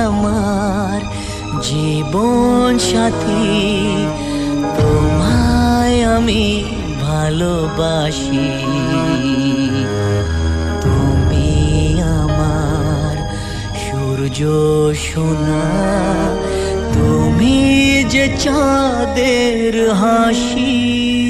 আমার জীবন সাথী, তোমায় আমি ভালোবাসি। তুমি আমার সূর্য সোনা, তুমি যে চাঁদের হাসি।